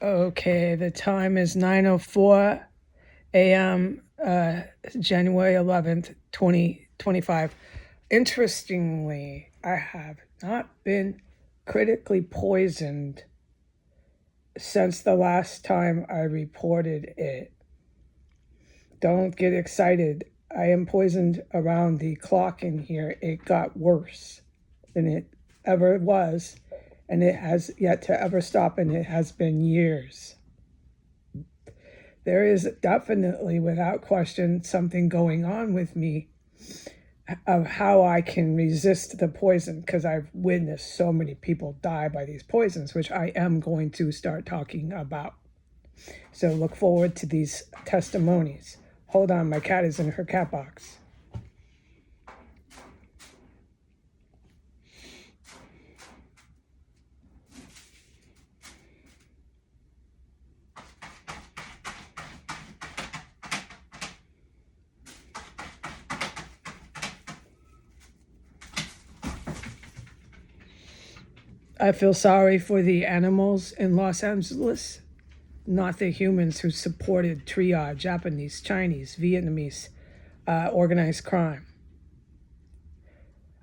Okay, the time is 9:04 a.m., January 11th, 2025. Interestingly, I have not been critically poisoned since the last time I reported it. Don't get excited. I am poisoned around the clock in here. It got worse than it ever was, and it has yet to ever stop, and it has been years. There is definitely, without question, something going on with me of how I can resist the poison, because I've witnessed so many people die by these poisons, which I am going to start talking about. So look forward to these testimonies. Hold on, my cat is in her cat box. I feel sorry for the animals in Los Angeles, not the humans who supported triage, Japanese, Chinese, Vietnamese, organized crime.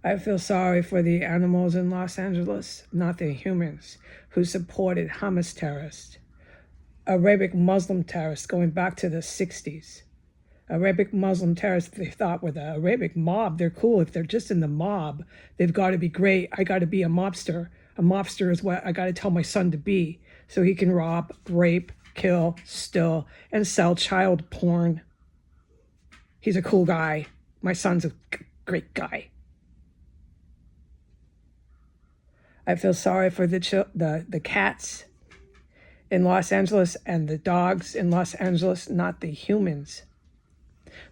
I feel sorry for the animals in Los Angeles, not the humans who supported Hamas terrorists, Arabic Muslim terrorists going back to the 60s. Arabic Muslim terrorists, they thought were the Arabic mob. They're cool. If they're just in the mob, they've got to be great. I got to be a mobster. A mobster is what I got to tell my son to be so he can rob, rape, kill, steal, and sell child porn. He's a cool guy. My son's a great guy. I feel sorry for the cats in Los Angeles and the dogs in Los Angeles, not the humans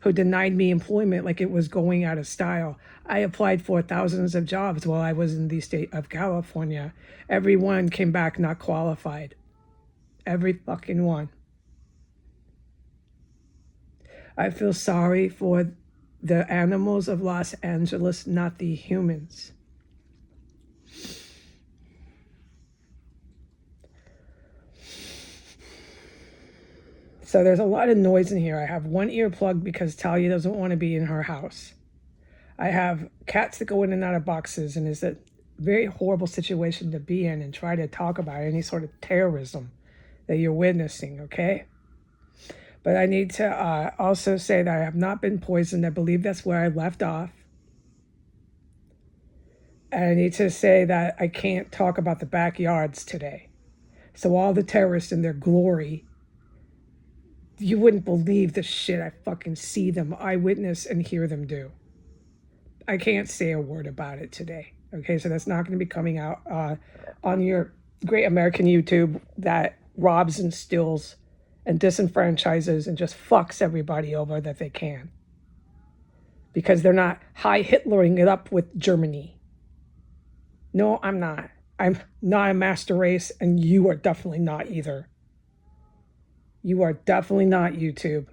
who denied me employment like it was going out of style. I applied for thousands of jobs while I was in the state of California. Every one came back not qualified. Every fucking one. I feel sorry for the animals of Los Angeles, not the humans. So there's a lot of noise in here. I have one ear plugged because Talia doesn't want to be in her house. I have cats that go in and out of boxes, and it's a very horrible situation to be in and try to talk about any sort of terrorism that you're witnessing, okay? But I need to also say that I have not been poisoned. I believe that's where I left off. And I need to say that I can't talk about the backyards today. So all the terrorists in their glory, you wouldn't believe the shit I fucking see them, eyewitness, and hear them do. I can't say a word about it today. Okay, so that's not going to be coming out on your great American YouTube that robs and steals and disenfranchises and just fucks everybody over that they can. Because they're not high Hitlering it up with Germany. No, I'm not. I'm not a master race, and you are definitely not either. You are definitely not YouTube.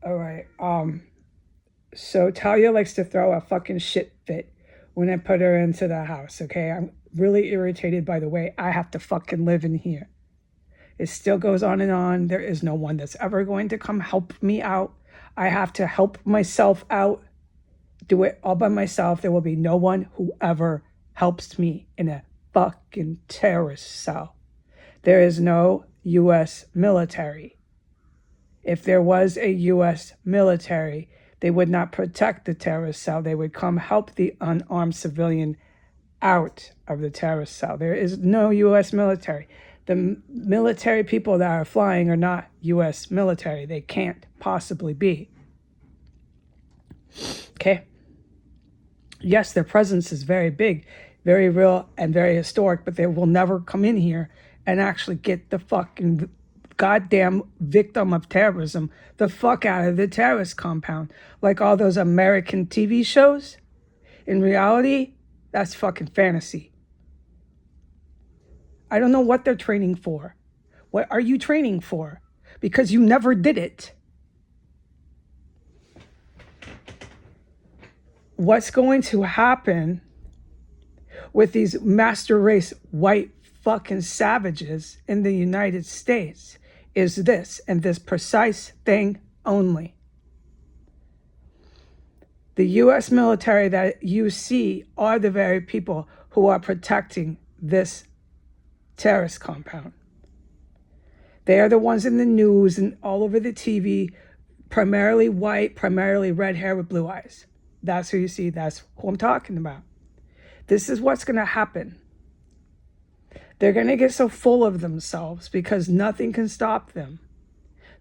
All right. So Talia likes to throw a fucking shit fit when I put her into the house, okay? I'm really irritated by the way I have to fucking live in here. It still goes on and on. There is no one that's ever going to come help me out. I have to help myself out, do it all by myself. There will be no one who ever helps me in a fucking terrorist cell. There is no U.S. military. If there was a U.S. military, they would not protect the terrorist cell. They would come help the unarmed civilian out of the terrorist cell. There is no U.S. military. The military people that are flying are not U.S. military. They can't possibly be. Okay? Yes, their presence is very big, very real, and very historic, but they will never come in here and actually get the fucking goddamn victim of terrorism the fuck out of the terrorist compound. Like all those American TV shows. In reality, that's fucking fantasy. I don't know what they're training for. What are you training for? Because you never did it. What's going to happen with these master race white fucking savages in the United States is this, and this precise thing only. The U.S. military that you see are the very people who are protecting this terrorist compound. They are the ones in the news and all over the TV, primarily white, primarily red hair with blue eyes. That's who you see. That's who I'm talking about. This is what's going to happen. They're going to get so full of themselves because nothing can stop them.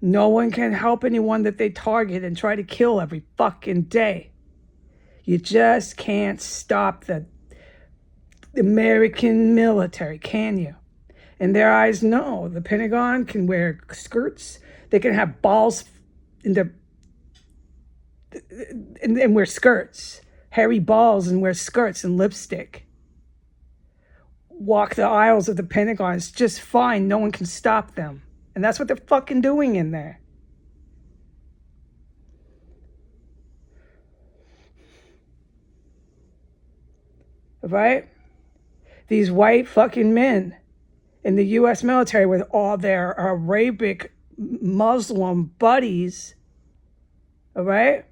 No one can help anyone that they target and try to kill every fucking day. You just can't stop the American military, can you? In their eyes, no. The Pentagon can wear skirts. They can have balls in their and wear skirts, hairy balls, and wear skirts and lipstick. Walk the aisles of the Pentagon. It's just fine. No one can stop them. And that's what they're fucking doing in there. Right? These white fucking men in the U.S. military with all their Arabic Muslim buddies, all right,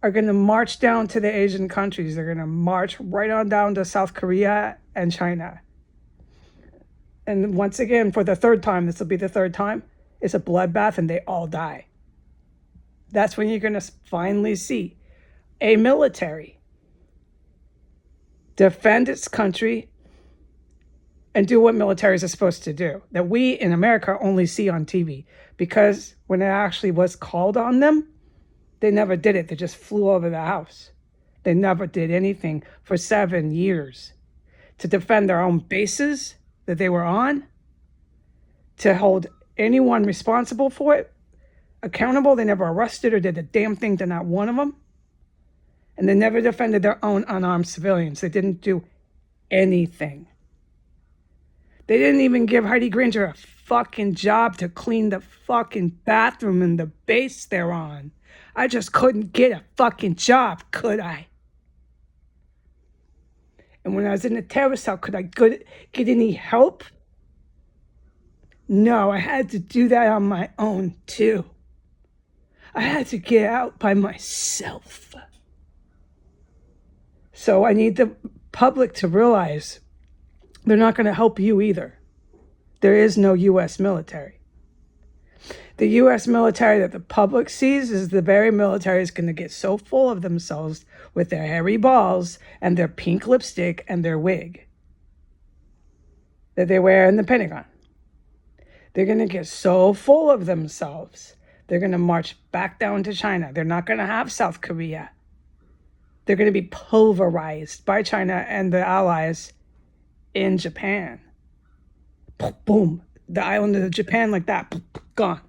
are going to march down to the Asian countries. They're going to march right on down to South Korea and China. And once again, for the third time, this will be the third time, it's a bloodbath and they all die. That's when you're going to finally see a military defend its country and do what militaries are supposed to do, that we in America only see on TV. Because when it actually was called on them, they never did it. They just flew over the house. They never did anything for 7 years to defend their own bases that they were on, to hold anyone responsible for it accountable. They never arrested or did a damn thing to not one of them. And they never defended their own unarmed civilians. They didn't do anything. They didn't even give Heidi Granger a fucking job to clean the fucking bathroom in the base they're on. I just couldn't get a fucking job, could I? And when I was in the terrorist cell, could I get any help? No, I had to do that on my own too. I had to get out by myself. So I need the public to realize they're not going to help you either. There is no U.S. military. The U.S. military that the public sees is the very military is going to get so full of themselves with their hairy balls and their pink lipstick and their wig that they wear in the Pentagon. They're going to get so full of themselves, they're going to march back down to China. They're not going to have South Korea. They're going to be pulverized by China and the allies in Japan. Boom. The island of Japan like that. Gone.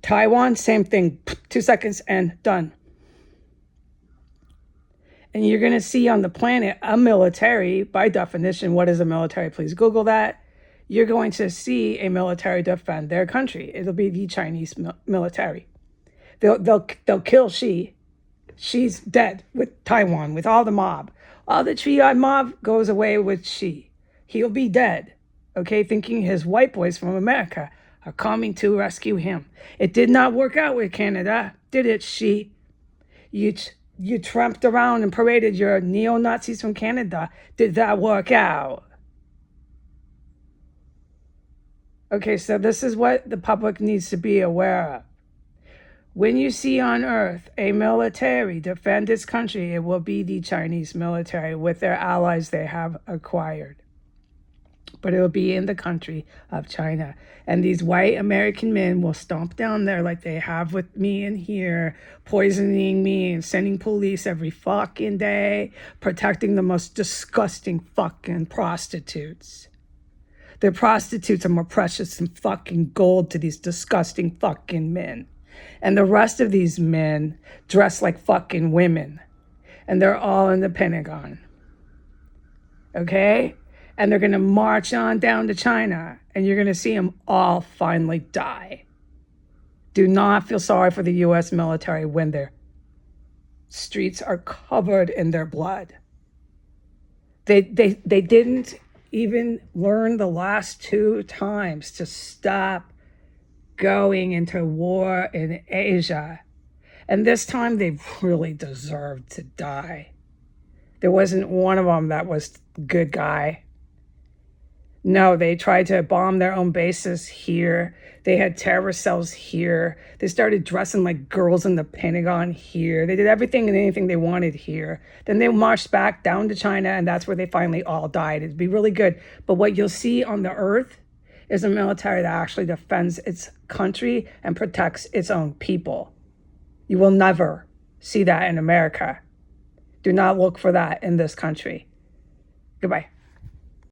Taiwan, same thing. 2 seconds and done. And you're going to see on the planet a military, by definition. What is a military? Please Google that. You're going to see a military defend their country. It'll be the Chinese military. They'll kill Xi. She's dead with Taiwan, with all the mob. All the triad mob goes away with Xi. He'll be dead, okay, thinking his white boys from America are coming to rescue him. It did not work out with Canada, did it, Xi? You tramped around and paraded your neo-Nazis from Canada. Did that work out? Okay, so this is what the public needs to be aware of. When you see on Earth a military defend its country, it will be the Chinese military with their allies they have acquired. But it will be in the country of China. And these white American men will stomp down there like they have with me in here, poisoning me and sending police every fucking day, protecting the most disgusting fucking prostitutes. Their prostitutes are more precious than fucking gold to these disgusting fucking men. And the rest of these men dress like fucking women. And they're all in the Pentagon. Okay? And they're going to march on down to China. And you're going to see them all finally die. Do not feel sorry for the U.S. military when they're streets are covered in their blood. They didn't even learn the last two times to stop going into war in Asia. And this time they really deserved to die. There wasn't one of them that was good guy. No, they tried to bomb their own bases here. They had terrorist cells here. They started dressing like girls in the Pentagon here. They did everything and anything they wanted here. Then they marched back down to China, and that's where they finally all died. It'd be really good. But what you'll see on the earth is a military that actually defends its country and protects its own people. You will never see that in America. Do not look for that in this country. Goodbye.